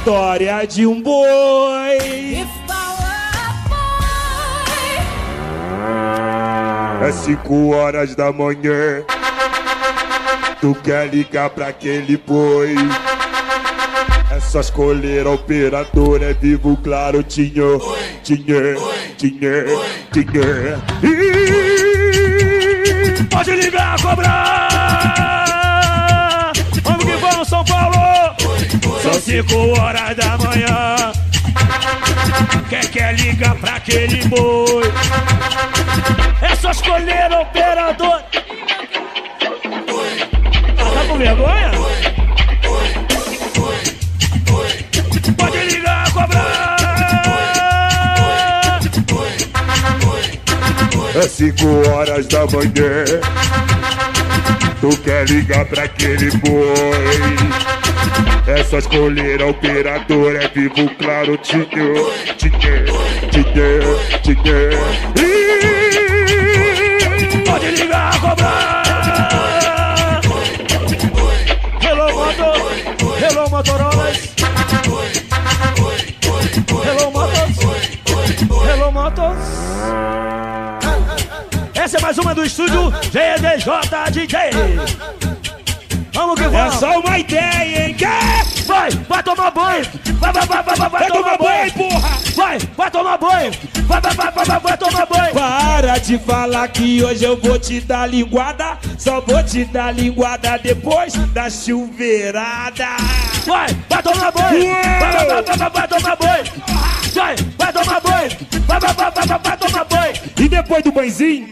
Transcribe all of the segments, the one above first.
história de um boi. É 5 horas da manhã, tu quer ligar pra aquele boi. É só escolher a operadora, é vivo, claro, tinha. Pode ligar, cobrar. Vamos que vamos, São Paulo. São 5 horas da manhã. Quer ligar pra aquele boi. É só escolher o operador. Tá com vergonha? Pode ligar, cobrar. É 5 horas da manhã. Tu quer ligar pra aquele boi. É só escolher a operadora, é vivo, claro, tinha. Pode ligar, cobrar. Hello, Motorolas. Hello, Motos. Essa é mais uma do estúdio GDJ DJ. Vamos que vamos. É só uma ideia, hein? Vai tomar banho. Vai tomar banho, porra. Vai tomar banho. Vai tomar banho. Para de falar que hoje eu vou te dar linguada. Só vou te dar linguada depois da chuveirada. Vai tomar banho. Vai tomar banho. Vai tomar banho. Vai tomar banho. E depois do banhozinho,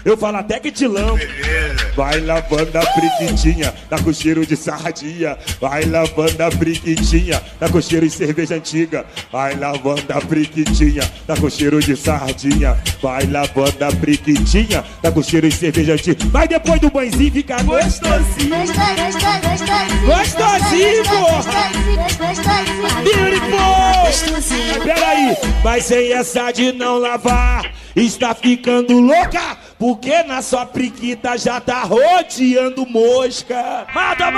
eu falo até que te lambo. Vai lavando a friquitinha, tá com cheiro de sardinha. Vai lavando a friquitinha, tá com cheiro de cerveja antiga. Vai lavando a friquitinha, tá com cheiro de sardinha. Vai lavando a friquitinha, tá com cheiro de cerveja antiga. Mas depois do banhozinho fica gostosinho. Gostosinho, porra. Beautiful. Peraí, mas sem essa de não lavar, está ficando louca, porque na sua priquita já tá rodeando mosca. Mata!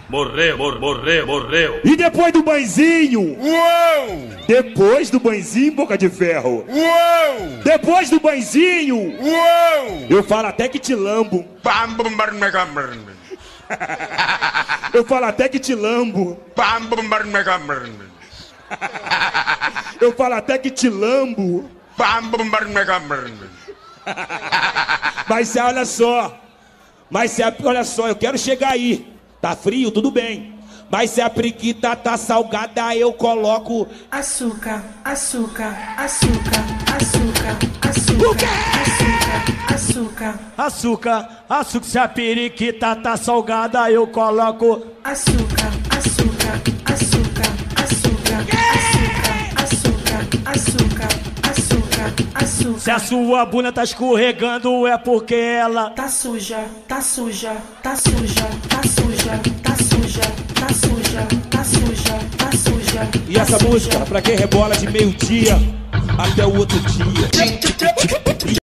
Morreu. E depois do banhozinho? Uou! Depois do banhozinho, boca de ferro. Uou! Depois do banhozinho? Uou! Eu falo até que te lambo. Eu falo até que te lambo. Eu falo até que te lambo. Mas olha só. Olha só, eu quero chegar aí. Tá frio, tudo bem. Mas se a priquita tá salgada, eu coloco açúcar. O quê? Açúcar. Se a periquita tá salgada, eu coloco Açúcar. Se a sua bunda tá escorregando, é porque ela tá suja. E essa música, pra quem rebola de meio-dia até o outro dia.